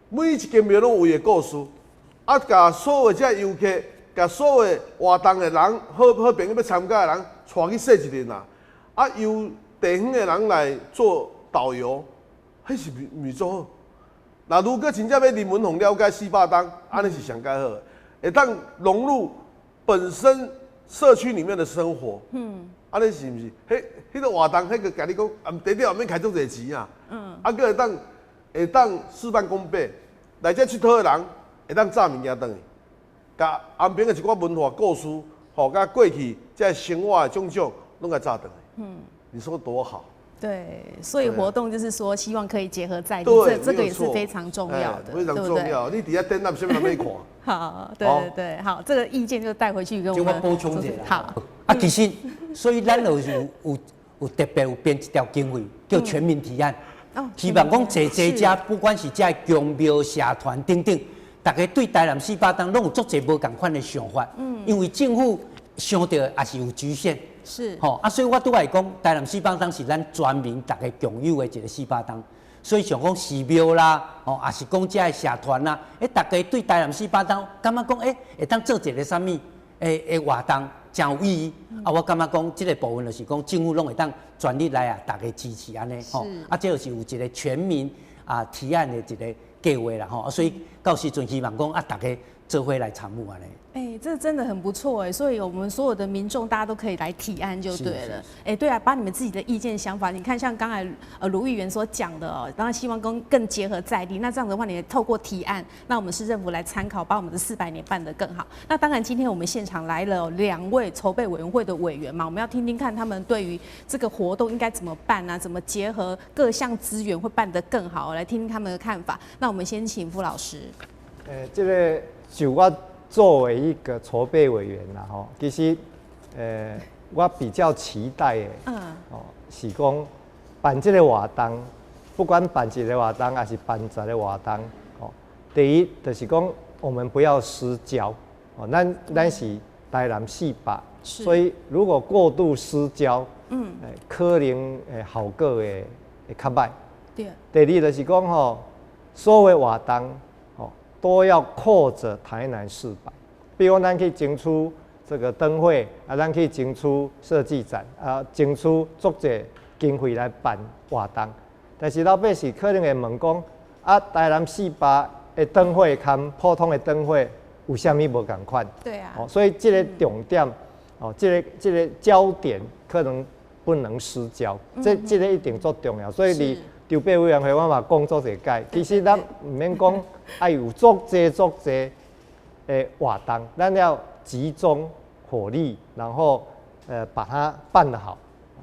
每一间庙拢有伊的故事，甲所有遮游客，甲所有活动的人，好朋友要参加的人，带去说一日啦。由地方的人来做导游，迄是咪做好？那如果真正要人文红了解400党，安尼是上介好，会当融入本身社区里面的生活。安尼是毋是？迄个活动，迄个甲你讲，地底后面开足侪钱啊。佮会当事半功倍，来遮佚佗的人会当载物件转去，甲安平的一寡文化故事，甲过去遮生活的种种，拢甲载转去。你说多好？对，所以活动就是说，希望可以结合在地，这个也是非常重要的，非常重要。你底下展览，什么人要看？好，对，好，这个意见就带回去跟我们补充一下。好，其实，所以咱有特别有编一条经费，叫全民提案。希望讲坐遮，不管是遮公庙、社团等等，大家对台南400党拢有足侪无共款的想法。因为政府想到也是有局限。是。所以我拄来讲，台南400党是咱全民大家共有的一个400党。所以像讲寺庙啦，也是讲遮的社团啦，大家对台南400党感觉讲，会当做一个啥物活动，真有意义。我感觉讲，这个部分就是讲政府拢会当全力来大家支持安尼。这就是有一个全民提案的一个计划啦。所以到时阵希望讲大家做伙来参与安尼。这真的很不错哎，所以我们所有的民众大家都可以来提案就对了。哎，对啊，把你们自己的意见想法，你看像刚才卢议员所讲的哦，当然希望更结合在地。那这样的话，你透过提案，那我们市政府来参考，把我们的400年办得更好。那当然，今天我们现场来了2位筹备委员会的委员嘛，我们要听听看他们对于这个活动应该怎么办啊，怎么结合各项资源会办得更好，来听听他们的看法。那我们先请傅老师。这个就我作为一个筹备委员啦，吼，其实，我比较期待的，是讲办这个活动，不管办一个活动还是办10个活动，第一就是讲我们不要失焦，咱是台南400，所以如果过度失焦，可能效果会较歹。对。第二就是讲吼，所有活动都要扣着台南400，比如咱去争取这个灯会啊，咱去争取设计展啊，争取足者经费来办活动。但是老百姓可能会问讲，啊，台南400的灯会跟普通的灯会有啥物无共款？对啊。所以这个重点，这个焦点可能不能失焦，这个一定足重要。所以你筹备委员会我嘛讲足侪解，其实咱唔免讲，爱有足侪的活动，咱要集中火力，然后把它办得好。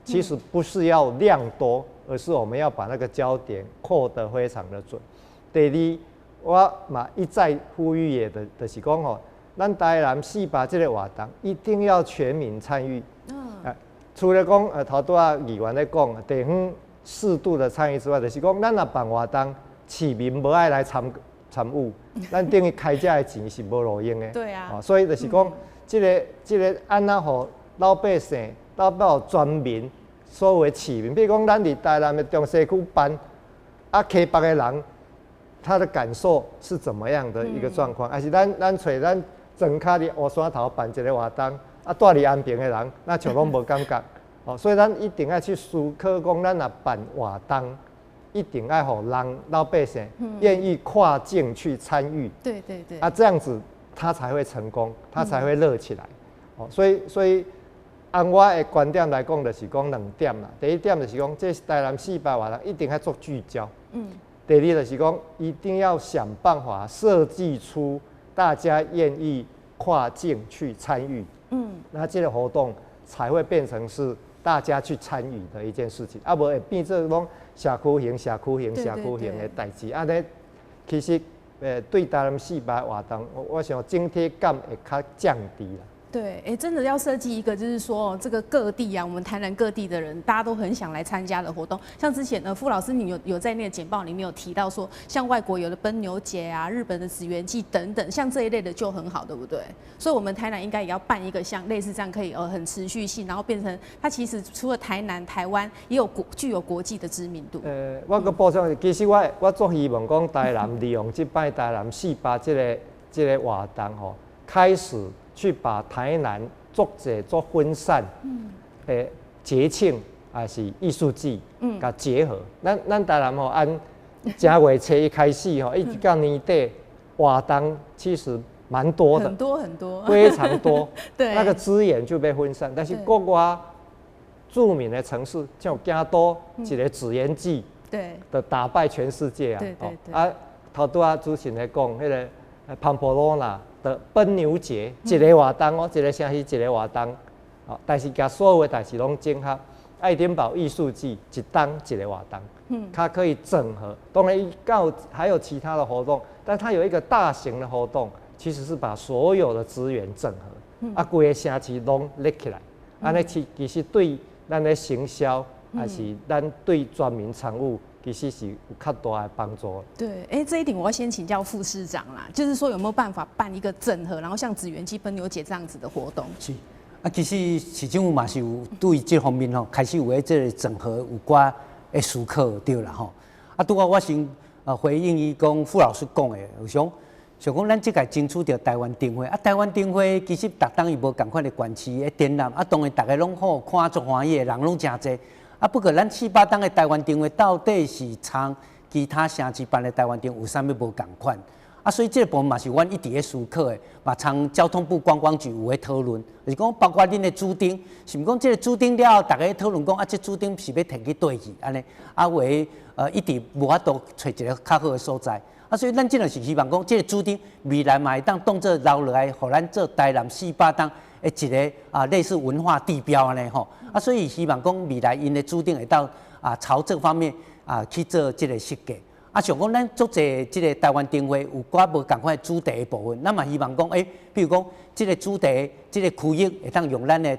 其实不是要量多，而是我们要把那个焦点扣得非常的准。第二，我嘛一再呼吁的，就是讲吼，咱台南400这个活动一定要全民参与。除了讲头拄仔议员咧讲地方适度的参与之外，就是讲咱若办活动，市民无爱来参与，咱等于开这个钱是无路用的。对啊。所以就是讲，这个安怎互老百姓、全民、所有的市民，比如讲咱伫台南的中西区办，啊，溪北的人，他的感受是怎么样的一个状况？还是咱找咱庄脚伫乌山头办一个活动，啊，住伫安平的人，那像拢无感觉。所以咱一定要去思考，讲咱若办活动，一定要互人老百姓愿意跨境去参与。对。啊，这样子他才会成功，他才会热起来。所以按我的观点来讲，就是讲2点啦。第一点就是讲，这台南400活动一定要做聚焦。第二就是讲，一定要想办法设计出大家愿意跨境去参与。那这个活动才会变成是大家去参与的一件事情，啊，无会变做讲社区型的代志，安尼其实对台南400活动，我想整体感会较降低啦。对，真的要设计一个，就是说这个各地啊，我们台南各地的人，大家都很想来参加的活动。像之前傅老师，你有在那个简报里面有提到说，像外国有的奔牛节啊、日本的紫园祭等等，像这一类的就很好，对不对？所以我们台南应该也要办一个像类似这样可以很持续性，然后变成它其实除了台南、台湾，也有具有国际的知名度。我个补充，其实我足希望讲台南利用这摆台南400这个活动吼，开始去把台南做分散，节庆还是艺术季，甲结合。咱台南吼按正月初一开始吼，一直到年底活动其实蛮多的，很多，非常多。对，那个资源就被分散。但是国外著名的城市，像京都一个紫园祭，对的打败全世界啊！对。啊，头拄仔主持人来讲，迄个潘普罗纳的奔牛节，一个活动哦，一个城市一个活动，但是甲所有的代志拢整合。爱丁堡艺术季一档一个活动，它可以整合。当然，还有其他的活动，但它有一个大型的活动，其实是把所有的资源整合，规个城市拢列起来，安尼其实对咱的行销，还是咱对全民参与。其实是有较大的帮助。对，这一点我要先请教副市长啦，就是说有没有办法办一个整合，然后像紫园祭、奔牛节这样子的活动？是啊，其实市政府嘛是有对这方面吼，开始有这个整合有寡的思考对啦吼。啊，拄我先回应伊讲傅老师讲的，有想讲咱即届争取到台湾灯会啊，台湾灯会其实逐档伊无共款的管区的展览啊，当然大家拢好看足欢喜的，人拢真侪。啊，不过咱7、8档的台湾灯会到底是参其他城市办的台湾灯有啥物无共款？所以这个部分嘛是阮一直咧思考的，嘛从交通部观光局有咧讨论，就是讲包括恁的主丁，是毋讲这个主丁了后，大家讨论讲这主丁是要摕去对去安尼，为一直无法度找一个较好的所在。所以咱真是希望讲，这个主丁未来嘛会当当做留落来，互咱做台南400档的一个类似文化地标安尼吼。所以希望讲未来因的主丁会到朝这方面去做这个设计。像讲咱足侪这个台湾灯会有寡无共款主题的部分，咱嘛希望讲，比如讲这个主题，这个区域会当用咱的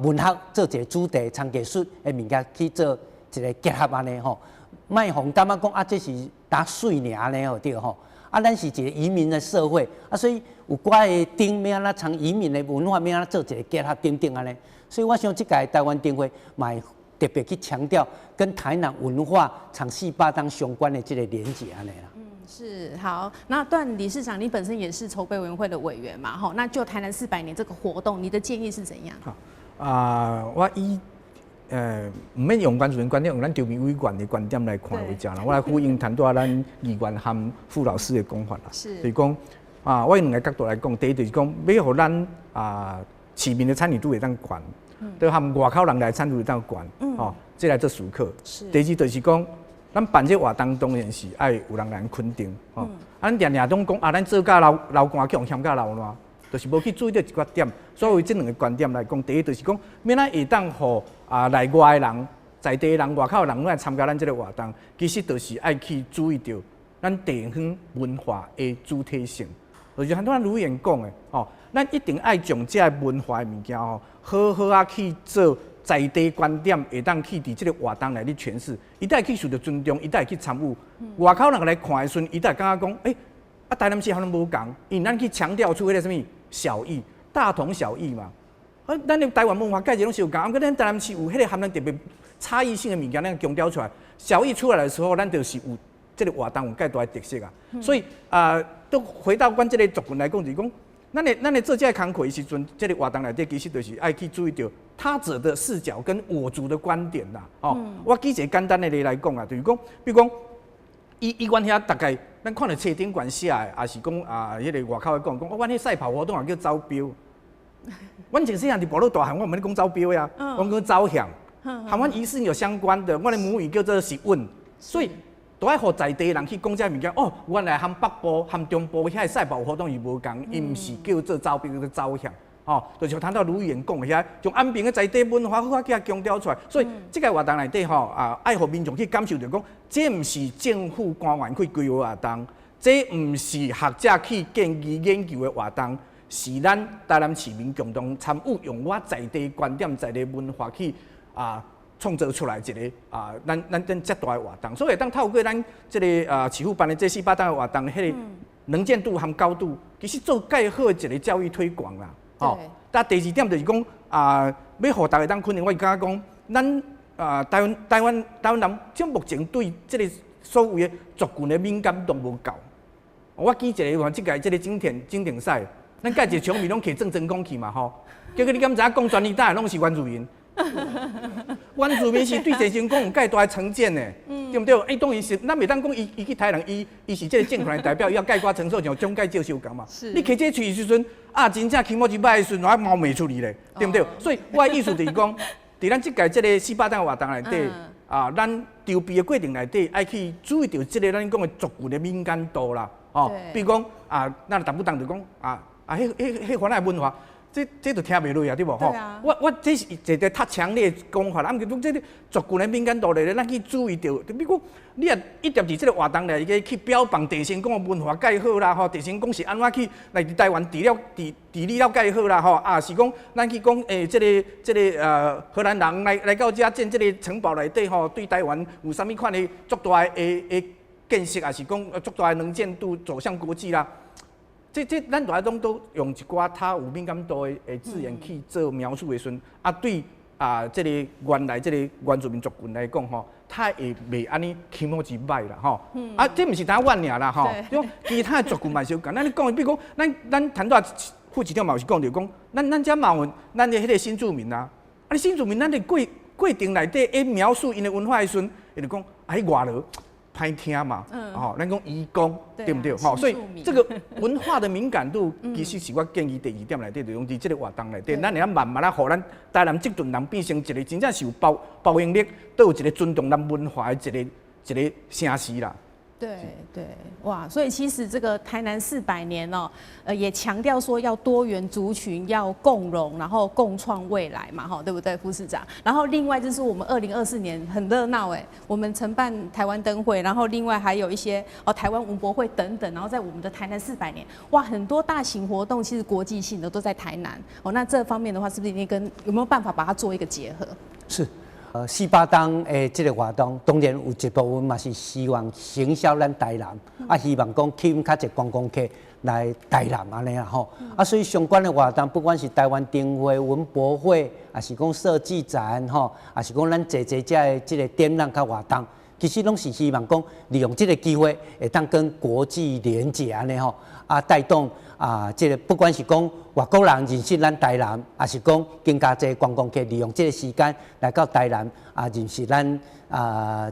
文学做一个主题，参艺术的物件去做一个结合安尼吼。卖互感觉讲这是打水尔安尼吼对吼。咱是一个移民的社会，所以有寡的灯要安怎从移民的文化要安怎做一个结合等等安尼。所以我想这届台湾灯会嘛会特别去强调跟台南文化从400档相关的这个连结安尼啦。是好。那段理事长，你本身也是筹备委员会的委员嘛？吼，那就台南400年这个活动，你的建议是怎样？好，我以唔免用关主任观点，用咱周边委员的观点来看为佳啦。我来呼应谈到咱议员和傅老师的讲法啦。是。就是讲我用两个角度来讲，第一就是讲，要互咱市民的参与度会当悬，都含外口人来参与会当悬，这来做思考。是。第二就是讲，咱办这活动当然是爱有人来肯定，咱常常拢讲咱做甲老官强，嫌甲老烂。就是无去注意到一个点，所以为这两个观点来讲，第一就是讲，免咱会当互内外的人、在地的人、外口的人来参加咱这个活动，其实就是爱去注意到咱地方文化的主体性。就是很多咱卢员讲的，咱一定爱将这文化的物件好好去做在地观点，会当去伫这个活动内底诠释。伊会去受到尊重，伊会去参与。外口人来看的时阵，伊会感觉讲，台南市可能无共，因为咱去强调出迄个什么小异，大同小异嘛。咱的台湾文化介绍拢是有共，不过咱台南市有迄个含咱特别差异性的物件，咱强调出来。小异出来的时候，咱就是有这个活动有介大的特色啊。所以都回到阮这个族群来讲，就是讲，咱的做这个工课的时阵，这个活动内底其实就是爱去注意到他者的视角跟我族的观点啦。我举一个简单的例来讲啊，就是讲，比如讲。伊阮遐大概，咱看到册顶管写的，也是讲迄个外口的讲，阮迄赛跑活动也叫招标。阮前细汉伫部落大汉，我毋免讲招标呀，我讲招项，和阮仪式有相关的，阮的母语叫做是问，所以都爱互在地人去讲这物件。原来含北部、含中部遐赛跑活动是无共，伊毋是叫做招标，叫做招项。就像谈到卢议员讲的遐，将安平的在地文化好好去强调出来。所以这个活动内底爱互民众去感受到讲，这毋是政府官员去规划活动，这毋是学者去建议研究的活动，是咱台南市民共同参与，用我在地观点、在地文化去创造出来一个咱遮大的活动。所以当透过咱这个市府办的这400档的活动，迄个能见度和高度，其实做介好的一个教育推广啦。但第二点就是讲要互大家当肯定，我感觉讲，咱台湾人，即目前对即个所谓的族群的敏感度无够。我举一个，即届即个整田赛，咱介一个场面拢摕正讲去嘛吼，结果你敢知影讲专利单拢是原住民？原住民是对地形讲有介大的成见呢，对不对？当然是，咱袂当讲伊去台南，伊是这个政权的代表，伊要概括承受像中介接受讲嘛。你摕这喙时阵，真正起毛一摆的时阵，还冒昧出去咧，对不对？所以我的意思就是讲，伫咱即届这个400档活动内底，咱筹备的过程内底，爱去注意到这个咱讲的族群的敏感度啦，比如讲咱淡不淡就讲迄番仔文化。这就听袂落啊，对无吼？我这是一个较强烈的讲法啦。毋过讲这个族群的敏感度咧，咱去注意到，比如你也一直伫这个活动内去标榜地形讲的文化介好啦，吼，地形讲是安怎去来伫台湾地理了介好啦，吼，是讲咱去讲这个荷兰人来到遮建这个城堡内底吼，对台湾有啥物款的足大的建设，也是讲足大的能见度走向国际啦。这咱大家都用一寡较有敏感度的字眼去做描述的时阵，对这个原来这个原住民族群来讲吼，他会袂安尼起毛一歹啦吼。这毋是单阮尔啦吼，其他的族群嘛是有共。咱讲，比如讲，咱谈到副市长嘛有是讲着讲，咱遮嘛有咱的迄个新住民啊，新住民咱的过程内底描述因的文化的时阵，伊就讲迄外劳。歹听嘛，咱讲移工，对不对？新所以住民这个文化的敏感度，其实是我建议第2点内底，就用伫这个活动内底，咱会慢慢互咱台南这群人变成一个真正是有包容力，都有一个尊重咱文化的一个城市啦。对对，哇！所以其实这个台南400年哦，也强调说要多元族群要共荣，然后共创未来嘛，哈，对不对，副市长？然后另外就是我们2024年很热闹哎，我们承办台湾灯会，然后另外还有一些台湾文博会等等，然后在我们的台南400年，哇，很多大型活动其实国际性的都在台南哦。那这方面的话，是不是一定跟有没有办法把它做一个结合？是。4·8党的这个活动，当然有一部分嘛是希望行销咱台南，希望讲吸引较侪观光客来台南安尼啦吼。所以相关的活动，不管是台湾灯会、文博会，还是讲设计展吼，还是讲咱这的这个展览甲活动，其实拢是希望讲利用这个机会，会当跟国际连结安尼吼，带动这个不管是讲外国人认识咱台南，还是讲更加侪观光客利用这个时间来到台南认识咱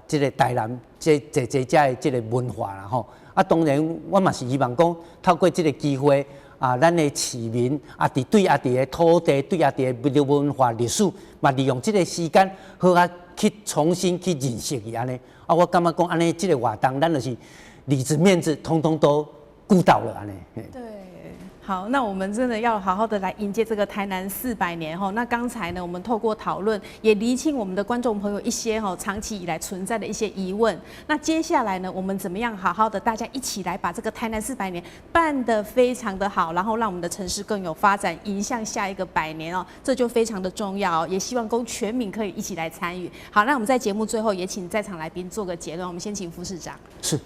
这个台南这这个文化啦吼。当然我嘛是希望讲透过这个机会咱的市民对伫个土地对伫个文化历史，嘛利用这个时间好去重新去认识伊安尼。我感觉讲安尼这个活动，咱就是里子面子通通都顾到了安尼。对。好，那我们真的要好好的来迎接这个台南400年哈。那刚才呢，我们透过讨论也厘清我们的观众朋友一些长期以来存在的一些疑问。那接下来呢，我们怎么样好好的大家一起来把这个台南400年办得非常的好，然后让我们的城市更有发展，迎向下一个100年哦，这就非常的重要哦。也希望供全民可以一起来参与。好，那我们在节目最后也请在场来宾做个结论。我们先请副市长。是。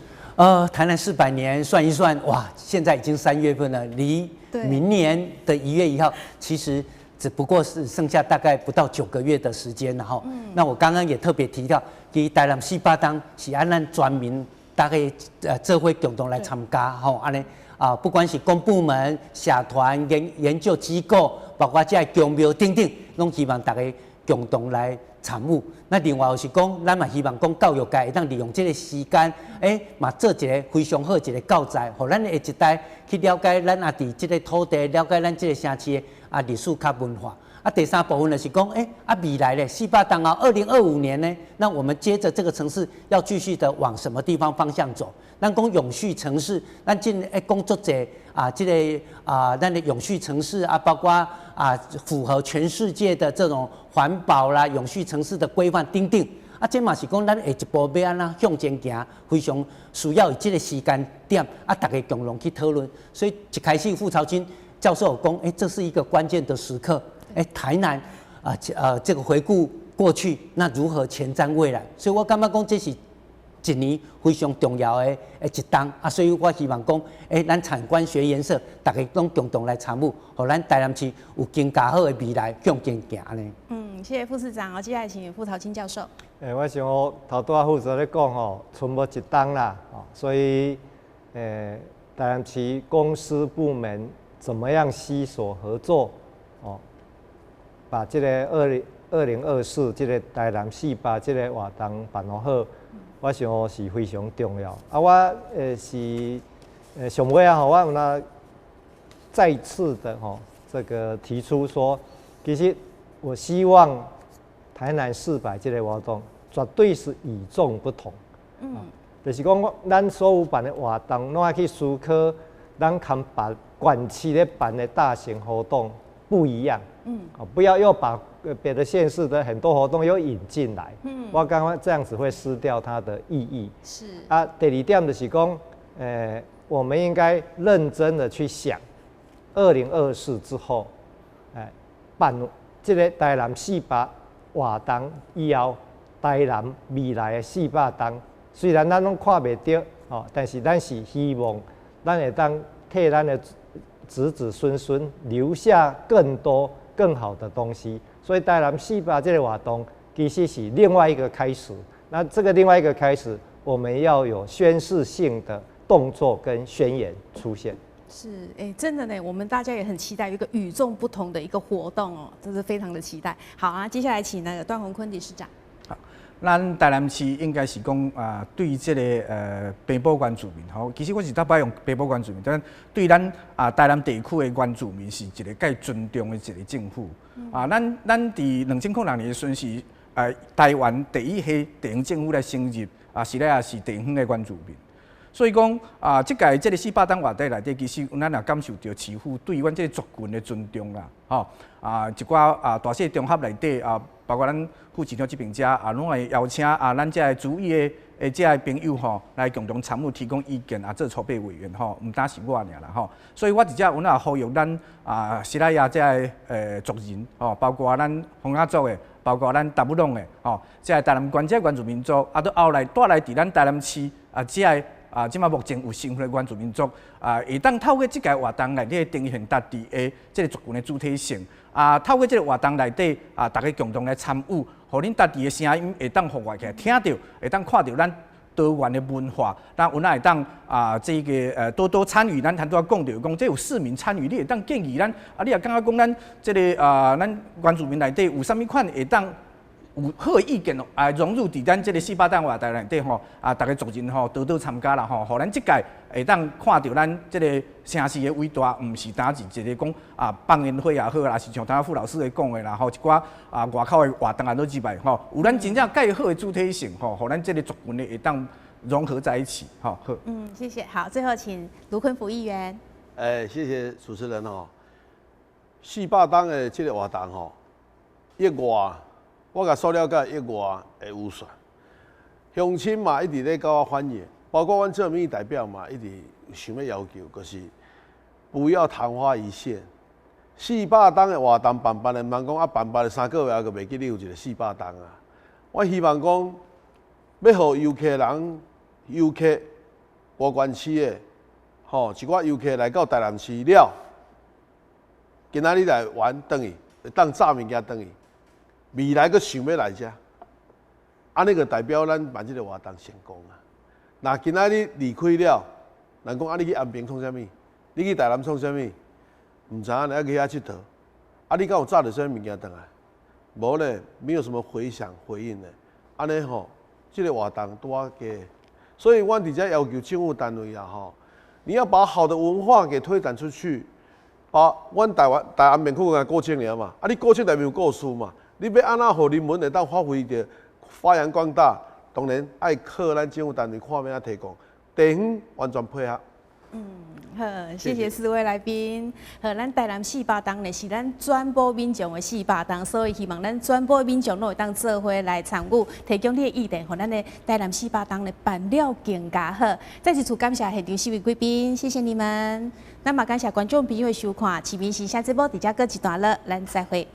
台南400年算一算，哇，现在已经3月份了，离明年的1月1号，其实只不过是剩下大概不到9个月的时间了哈。那我刚刚也特别提到，其台南4·8党是按咱全民大概这会共同来参加吼，安尼不管是公部门、社团、研究机构，包括这公庙等等，拢希望大家共同来参与。那另外就是讲，咱嘛希望讲教育界会当利用这个时间，嘛做一个非常好一个教材，互咱的下一代去了解咱伫这个土地，了解咱这个城市的历史甲文化。第3部分就是讲，未来咧4·8党2025年呢，那我们接着这个城市要继续的往什么地方方向走？咱讲永续城市，咱今工作者这个咱的永续城市包括符合全世界的这种环保啦、永续城市的规范等等。这嘛是讲咱下一步要安怎向前行，非常需要这个时间点大家共同去讨论。所以一开始傅朝金教授讲，这是一个关键的时刻。台南这个回顾过去，那如何前瞻未来？所以我感觉讲这是一年非常重要的一档所以我希望讲，咱产官学研社大家拢共同来参与，让咱台南市有更加好的未来向前行安尼。谢谢副市长接下来请傅朝清教授。我想头拄副座咧讲剩无一档啦所以台南市公司部门怎么样携手合作把这个2024这个台南4·8这个活动办好，我想是非常重要。我是上尾我有那再次的这个提出说，其实我希望台南400这个活动绝对是与众不同。就是讲咱所有办的活动，拢要去思考，咱跟管区咧办的大型活动不一样。不要又把别的县市的很多活动又引进来。我感觉这样子会失掉它的意义。是第2点就是讲，我们应该认真的去想，2024之后，办这个台南4·8活动以后，台南未来的4·8党，虽然咱拢看袂到但是咱是希望，咱会当替咱的子子孙孙留下更多更好的东西。所以台南4·8这个活动其实是另外一个开始。那这个另外一个开始，我们要有宣示性的动作跟宣言出现。是，真的呢，我们大家也很期待有一个与众不同的一个活动这是非常的期待。好接下来请那个段宏坤理事长。咱台南市应该是讲对这个北部原住民吼，其实我是特别用北部原住民，但对咱台南地区的原住民是一个介尊重的一个政府。咱伫2006年的时阵是台湾第一批地方政府来升入是咧也是地方的原住民。所以讲即届即个400档话题内底，其实咱也感受到市府对阮即个族群的尊重啦，吼一寡大小综合内底包括咱副市长这边拢会邀请咱这主议的这朋友吼来共同参与提供意见做筹备委员吼，毋单是我尔啦吼，所以我直接阮也呼吁咱西拉雅这族人吼，包括咱洪雅族的，包括咱达布隆的吼，这台南关这原住民族都后来带来伫咱台南市这即马目前有身份的原住民族会当透过即个活动内底呈现家己的即个族群的主体性透过即个活动内底大家共同来参与，互恁家己的声音会当互外界听到，会当看到咱多元的文化，咱有哪会当这个多参与，咱拄仔讲到讲，这有市民参与，你会当建议咱你也感觉讲咱这个咱原住民内底有啥物款会当有好的意见融入伫咱即个400档话题内底吼，大家族人吼多多参加啦吼，互咱即届会当看到咱即个城市的伟大，毋是单是一个讲放烟火也好啦，是像刚傅老师咧讲的啦吼，一寡外口的活动也都入来吼，有咱真正介好的主体性吼，互咱即个族群咧会当融合在一起吼。好，谢谢。好，最后请卢坤福议员。谢谢主持人吼。400档的即个活动吼，业外。我甲所了解以外的预算，乡亲嘛一直咧甲我反映，包括阮这民意代表嘛一直想要求，就是不要昙花一现。400档的活动办的，毋通讲办了3个月还阁袂记你有一个400档啊。我希望讲要互游客无关市的，一寡游客来到台南市了，今仔日来玩转去，会当炸物件转去。未来阁想要来遮，安尼个代表咱办即个活动成功啊！那今仔日离开了，人讲你去安平创啥物？你去台南创啥物？毋知影，你去遐佚佗，你敢有炸着啥物物件转来？无咧，没有什么回响回应咧。安尼吼，即个活动拄啊加，所以阮伫遮要求政府单位你要把好的文化给推展出去，把阮台湾面孔过千年嘛，你过千代表故事嘛。你要安怎互人民会当发挥着发扬光大？当然爱靠咱政府单位看要安提供，地方完全配合。好，谢谢4位来宾。好，咱台南400档呢是咱全部民众的400档，所以希望咱全部民众都会当做伙来参与，提供你的意见，互咱的台南400档呢办了更加好。再次感谢现场4位贵宾，谢谢你们。那么感谢观众朋友的收看，市民时下节目伫遮过一段落，咱再会。